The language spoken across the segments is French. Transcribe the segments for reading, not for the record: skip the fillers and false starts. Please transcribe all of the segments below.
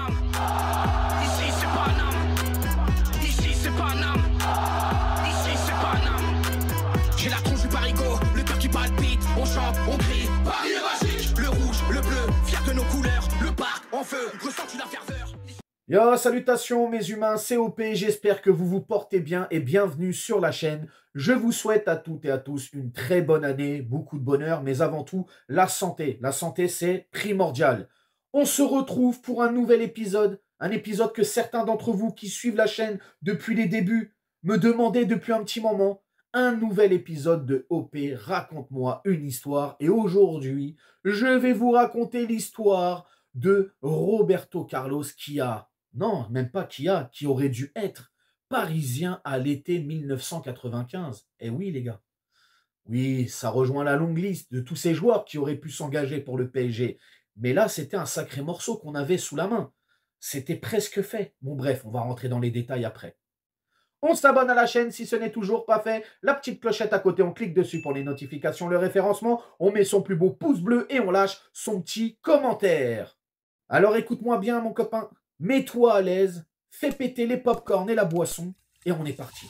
Paname. Ici c'est Paname. Ici c'est Paname. Ici c'est Paname. J'ai la tronche du parigot, le cœur qui palpite. On chante, on crie, Paris est magique. Le rouge, le bleu, fier de nos couleurs. Le parc en feu, ressens-tu la ferveur? Yo, salutations mes humains, c'est OP, j'espère que vous vous portez bien et bienvenue sur la chaîne. Je vous souhaite à toutes et à tous une très bonne année, beaucoup de bonheur, mais avant tout, la santé. La santé, c'est primordial. On se retrouve pour un nouvel épisode, un épisode que certains d'entre vous qui suivent la chaîne depuis les débuts me demandaient depuis un petit moment. Un nouvel épisode de OP, raconte-moi une histoire. Et aujourd'hui, je vais vous raconter l'histoire de Roberto Carlos non, même pas qui aurait dû être parisien à l'été 1995. Eh oui, les gars. Oui, ça rejoint la longue liste de tous ces joueurs qui auraient pu s'engager pour le PSG. Mais là, c'était un sacré morceau qu'on avait sous la main. C'était presque fait. Bon, bref, on va rentrer dans les détails après. On s'abonne à la chaîne si ce n'est toujours pas fait. La petite clochette à côté, on clique dessus pour les notifications, le référencement. On met son plus beau pouce bleu et on lâche son petit commentaire. Alors écoute-moi bien, mon copain. Mets-toi à l'aise, fais péter les pop-corn et la boisson, et on est parti.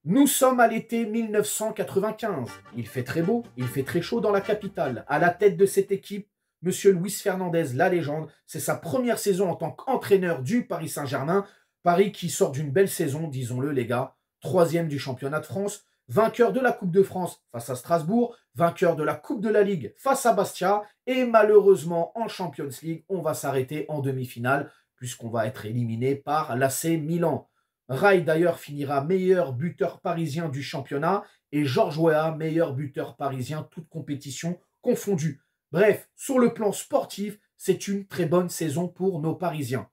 Nous sommes à l'été 1995. Il fait très beau, il fait très chaud dans la capitale. À la tête de cette équipe, Monsieur Luis Fernandez, la légende. C'est sa première saison en tant qu'entraîneur du Paris Saint-Germain. Paris qui sort d'une belle saison, disons-le les gars. 3e du championnat de France. Vainqueur de la Coupe de France face à Strasbourg, vainqueur de la Coupe de la Ligue face à Bastia, et malheureusement en Champions League, on va s'arrêter en demi-finale, puisqu'on va être éliminé par l'AC Milan. Rai d'ailleurs finira meilleur buteur parisien du championnat, et Georges Weah meilleur buteur parisien, toute compétition confondue. Bref, sur le plan sportif, c'est une très bonne saison pour nos Parisiens.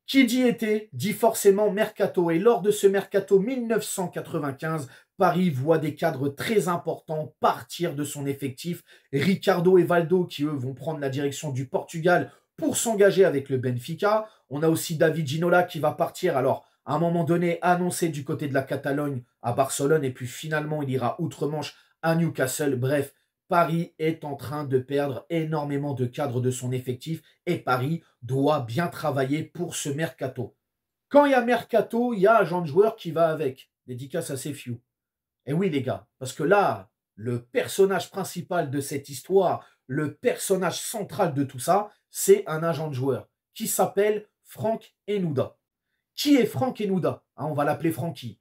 Qui dit été, dit forcément mercato. Et lors de ce mercato 1995, Paris voit des cadres très importants partir de son effectif. Ricardo et Valdo qui, eux, vont prendre la direction du Portugal pour s'engager avec le Benfica. On a aussi David Ginola qui va partir, alors, à un moment donné, annoncé du côté de la Catalogne à Barcelone. Et puis finalement, il ira outre-Manche à Newcastle. Bref, Paris est en train de perdre énormément de cadres de son effectif et Paris doit bien travailler pour ce mercato. Quand il y a mercato, il y a agent de joueur qui va avec. Dédicace à Sefiu. Et oui les gars, parce que là, le personnage principal de cette histoire, le personnage central de tout ça, c'est un agent de joueur qui s'appelle Franck Enouda. Qui est Franck Enouda? On va l'appeler Francky.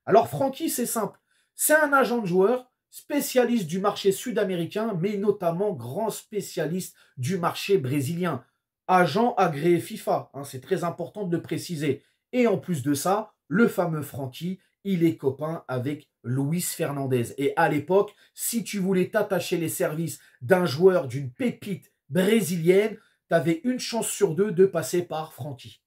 Alors Francky, c'est simple. C'est un agent de joueur spécialiste du marché sud-américain, mais notamment grand spécialiste du marché brésilien. Agent agréé FIFA, c'est très important de le préciser. Et en plus de ça, le fameux Francky, il est copain avec Luis Fernandez. Et à l'époque, si tu voulais t'attacher les services d'un joueur, d'une pépite brésilienne, tu avais une chance sur deux de passer par Francky.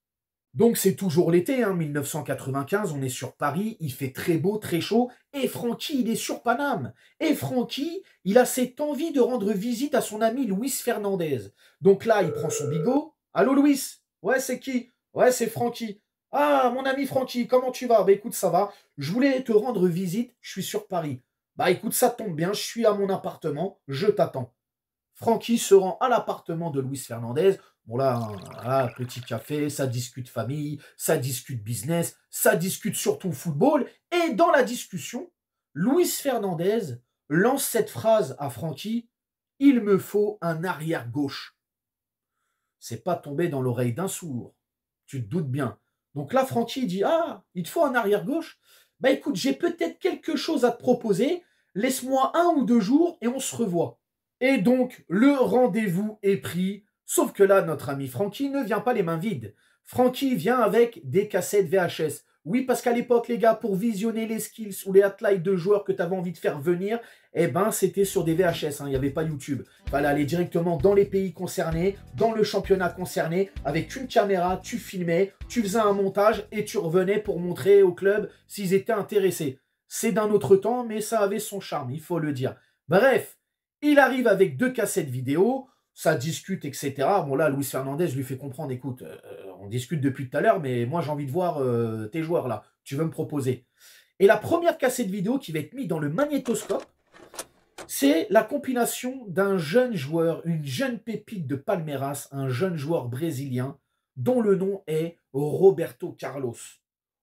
Donc c'est toujours l'été, 1995, on est sur Paris, il fait très beau, très chaud, et Francky, il est sur Paname. Et Francky, il a cette envie de rendre visite à son ami Luis Fernandez. Donc là, il prend son bigot. Allô Luis? Ouais, c'est qui? Ouais, c'est Francky. Ah, mon ami Francky, comment tu vas? Bah écoute, ça va. Je voulais te rendre visite, je suis sur Paris. Bah écoute, ça tombe bien, je suis à mon appartement, je t'attends. Francky se rend à l'appartement de Luis Fernandez. Bon là, petit café, ça discute famille, ça discute business, ça discute surtout football. Et dans la discussion, Luis Fernandez lance cette phrase à Francky: « Il me faut un arrière-gauche. » C'est pas tombé dans l'oreille d'un sourd. Tu te doutes bien. Donc là, Francky dit: « Ah, il te faut un arrière-gauche? Bah écoute, j'ai peut-être quelque chose à te proposer. Laisse-moi 1 ou 2 jours et on se revoit. » Et donc, le rendez-vous est pris. Sauf que là, notre ami Francky ne vient pas les mains vides. Francky vient avec des cassettes VHS. Oui, parce qu'à l'époque, les gars, pour visionner les skills ou les highlights de joueurs que tu avais envie de faire venir, eh ben, c'était sur des VHS, il n'y avait pas YouTube. Il fallait aller directement dans les pays concernés, dans le championnat concerné, avec une caméra, tu filmais, tu faisais un montage et tu revenais pour montrer au club s'ils étaient intéressés. C'est d'un autre temps, mais ça avait son charme, il faut le dire. Bref, il arrive avec 2 cassettes vidéo, ça discute, etc. Bon là, Luis Fernandez lui fait comprendre: « Écoute, on discute depuis tout à l'heure, mais moi j'ai envie de voir tes joueurs là, tu veux me proposer ?» Et la première cassette vidéo qui va être mise dans le magnétoscope, C'est la compilation d'un jeune joueur, une jeune pépite de Palmeiras, un jeune joueur brésilien, dont le nom est Roberto Carlos.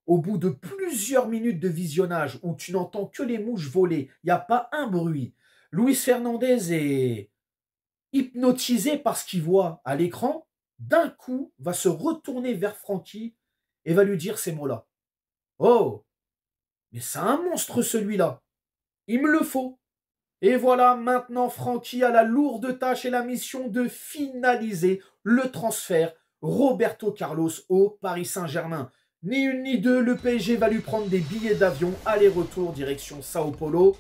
Au bout de plusieurs minutes de visionnage où tu n'entends que les mouches voler, il n'y a pas un bruit, Luis Fernandez est hypnotisé par ce qu'il voit à l'écran, d'un coup va se retourner vers Francky et va lui dire ces mots-là. Oh, mais c'est un monstre celui-là. Il me le faut. Et voilà, maintenant Francky a la lourde tâche et la mission de finaliser le transfert Roberto Carlos au Paris Saint-Germain. Ni une ni deux, le PSG va lui prendre des billets d'avion aller-retour direction Sao Paulo.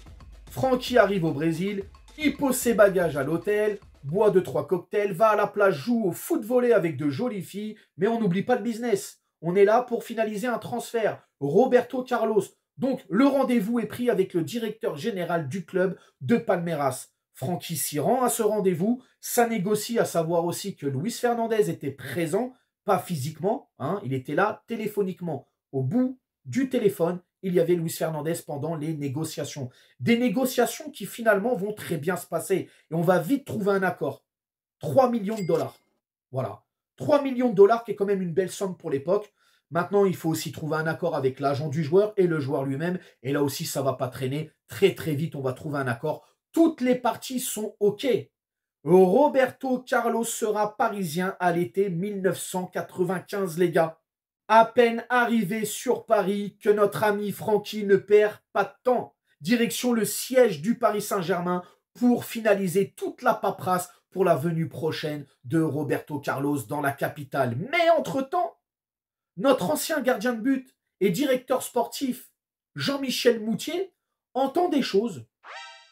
Francky arrive au Brésil, il pose ses bagages à l'hôtel, boit 2-3 cocktails, va à la plage, joue au foot volley avec de jolies filles, mais on n'oublie pas le business. On est là pour finaliser un transfert. Roberto Carlos. Donc, le rendez-vous est pris avec le directeur général du club de Palmeiras. Francky s'y rend à ce rendez-vous. Ça négocie, à savoir aussi que Luis Fernandez était présent, pas physiquement, hein, il était là téléphoniquement. Au bout du téléphone, il y avait Luis Fernandez pendant les négociations. Des négociations qui finalement vont très bien se passer. Et on va vite trouver un accord. 3 millions de dollars. Voilà. 3 millions de dollars qui est quand même une belle somme pour l'époque. Maintenant, il faut aussi trouver un accord avec l'agent du joueur et le joueur lui-même. Et là aussi, ça ne va pas traîner. Très, très vite, on va trouver un accord. Toutes les parties sont OK. Roberto Carlos sera parisien à l'été 1995, les gars. À peine arrivé sur Paris que notre ami Francky ne perd pas de temps. Direction le siège du Paris Saint-Germain pour finaliser toute la paperasse pour la venue prochaine de Roberto Carlos dans la capitale. Mais entre-temps, notre ancien gardien de but et directeur sportif, Jean-Michel Moutier, entend des choses.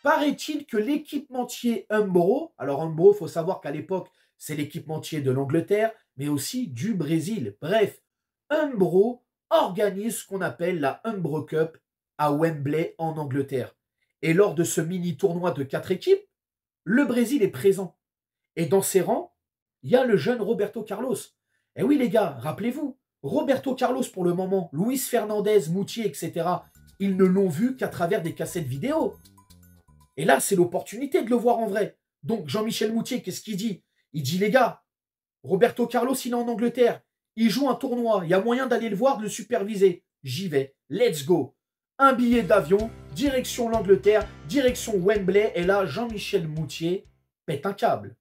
Paraît-il que l'équipementier Umbro, alors Umbro, il faut savoir qu'à l'époque, c'est l'équipementier de l'Angleterre, mais aussi du Brésil. Bref, Umbro organise ce qu'on appelle la Umbro Cup à Wembley en Angleterre. Et lors de ce mini-tournoi de 4 équipes, le Brésil est présent. Et dans ses rangs, il y a le jeune Roberto Carlos. Et oui les gars, rappelez-vous, Roberto Carlos pour le moment, Luis Fernandez, Moutier, etc., ils ne l'ont vu qu'à travers des cassettes vidéo. Et là, c'est l'opportunité de le voir en vrai. Donc Jean-Michel Moutier, qu'est-ce qu'il dit? Il dit les gars, Roberto Carlos, il est en Angleterre. Il joue un tournoi. Il y a moyen d'aller le voir, de le superviser. J'y vais. Let's go. Un billet d'avion, direction l'Angleterre, direction Wembley. Et là, Jean-Michel Moutier pète un câble.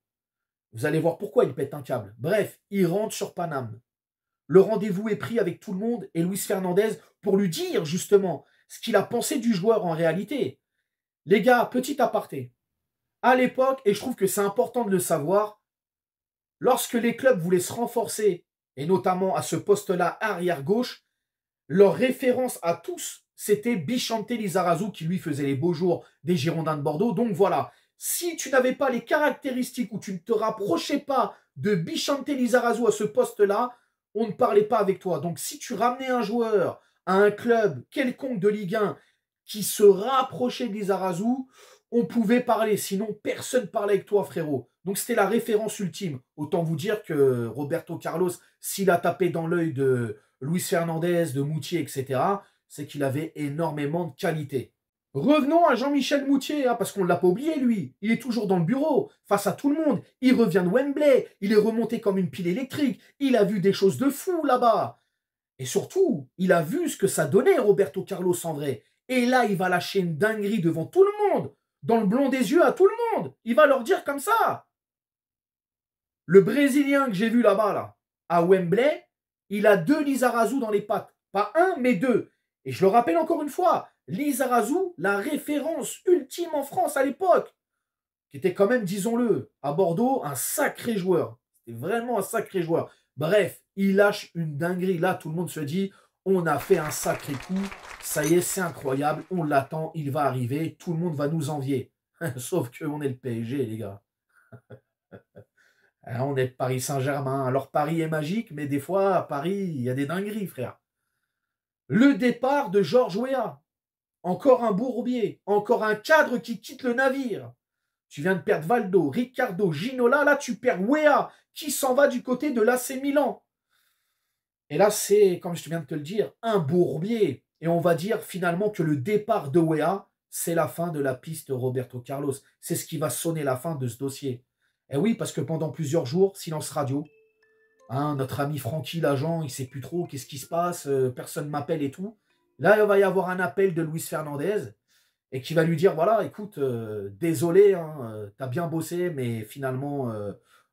Vous allez voir pourquoi il pète un câble. Bref, il rentre sur Paname. Le rendez-vous est pris avec tout le monde et Luis Fernandez pour lui dire justement ce qu'il a pensé du joueur en réalité. Les gars, petit aparté. À l'époque, et je trouve que c'est important de le savoir, lorsque les clubs voulaient se renforcer, et notamment à ce poste-là arrière-gauche, leur référence à tous, c'était Bichante Lizarazu qui lui faisait les beaux jours des Girondins de Bordeaux. Donc voilà, si tu n'avais pas les caractéristiques ou tu ne te rapprochais pas de Bichante Lizarazu à ce poste-là, on ne parlait pas avec toi. Donc si tu ramenais un joueur à un club quelconque de Ligue 1 qui se rapprochait de Lizarazu, on pouvait parler. Sinon, personne ne parlait avec toi, frérot. Donc c'était la référence ultime. Autant vous dire que Roberto Carlos, s'il a tapé dans l'œil de Luis Fernandez, de Moutier, etc., c'est qu'il avait énormément de qualité. Revenons à Jean-Michel Moutier, hein, parce qu'on ne l'a pas oublié, lui. Il est toujours dans le bureau, face à tout le monde. Il revient de Wembley. Il est remonté comme une pile électrique. Il a vu des choses de fou là-bas. Et surtout, il a vu ce que ça donnait, Roberto Carlos, en vrai. Et là, il va lâcher une dinguerie devant tout le monde. Dans le blanc des yeux à tout le monde. Il va leur dire comme ça. Le Brésilien que j'ai vu là-bas, là, à Wembley, il a 2 Lizarazu dans les pattes. Pas un, mais 2. Et je le rappelle encore une fois, Lizarazu, la référence ultime en France à l'époque, qui était quand même, disons-le, à Bordeaux, un sacré joueur. C'était vraiment un sacré joueur. Bref, il lâche une dinguerie. Là, tout le monde se dit, on a fait un sacré coup. Ça y est, c'est incroyable. On l'attend, il va arriver. Tout le monde va nous envier. Sauf qu'on est le PSG, les gars. On est Paris Saint-Germain. Alors, Paris est magique, mais des fois, à Paris, il y a des dingueries, frère. Le départ de Georges Weah. Encore un bourbier. Encore un cadre qui quitte le navire. Tu viens de perdre Valdo, Ricardo, Ginola. Là, tu perds Weah, qui s'en va du côté de l'AC Milan. Et là, c'est, comme je viens de te le dire, un bourbier. Et on va dire finalement que le départ de Weah, c'est la fin de la piste Roberto Carlos. C'est ce qui va sonner la fin de ce dossier. Et oui, parce que pendant plusieurs jours, silence radio. Hein, notre ami Francky, l'agent, il ne sait plus trop qu'est-ce qui se passe, personne ne m'appelle et tout. Là, il va y avoir un appel de Luis Fernandez et qui va lui dire, voilà, écoute, désolé, hein, tu as bien bossé, mais finalement,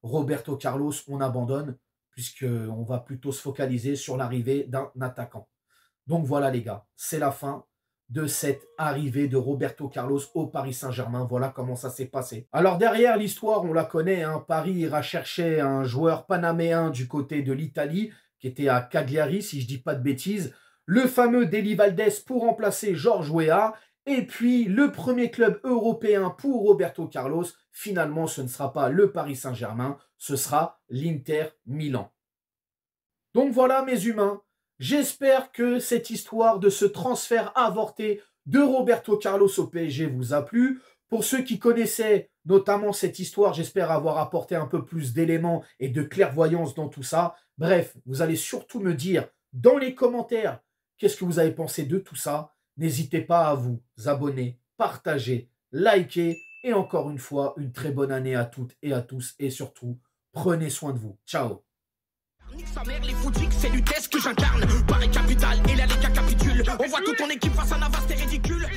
Roberto Carlos, on abandonne, puisqu'on va plutôt se focaliser sur l'arrivée d'un attaquant. Donc voilà les gars, c'est la fin de cette arrivée de Roberto Carlos au Paris Saint-Germain. Voilà comment ça s'est passé. Alors derrière l'histoire, on la connaît, hein, Paris ira chercher un joueur panaméen du côté de l'Italie, qui était à Cagliari, si je ne dis pas de bêtises, le fameux Deli Valdés pour remplacer Georges Weah, et puis le premier club européen pour Roberto Carlos, finalement ce ne sera pas le Paris Saint-Germain, ce sera l'Inter Milan. Donc voilà mes humains, j'espère que cette histoire de ce transfert avorté de Roberto Carlos au PSG vous a plu. Pour ceux qui connaissaient notamment cette histoire, j'espère avoir apporté un peu plus d'éléments et de clairvoyance dans tout ça. Bref, vous allez surtout me dire dans les commentaires qu'est-ce que vous avez pensé de tout ça. N'hésitez pas à vous abonner, partager, liker et encore une fois, une très bonne année à toutes et à tous et surtout, prenez soin de vous. Ciao. Nique sa mère, les footix, c'est l'UTES que j'incarne. Paris capitale et la Liga capitule. On voit toute ton équipe face à Navas, c'est ridicule.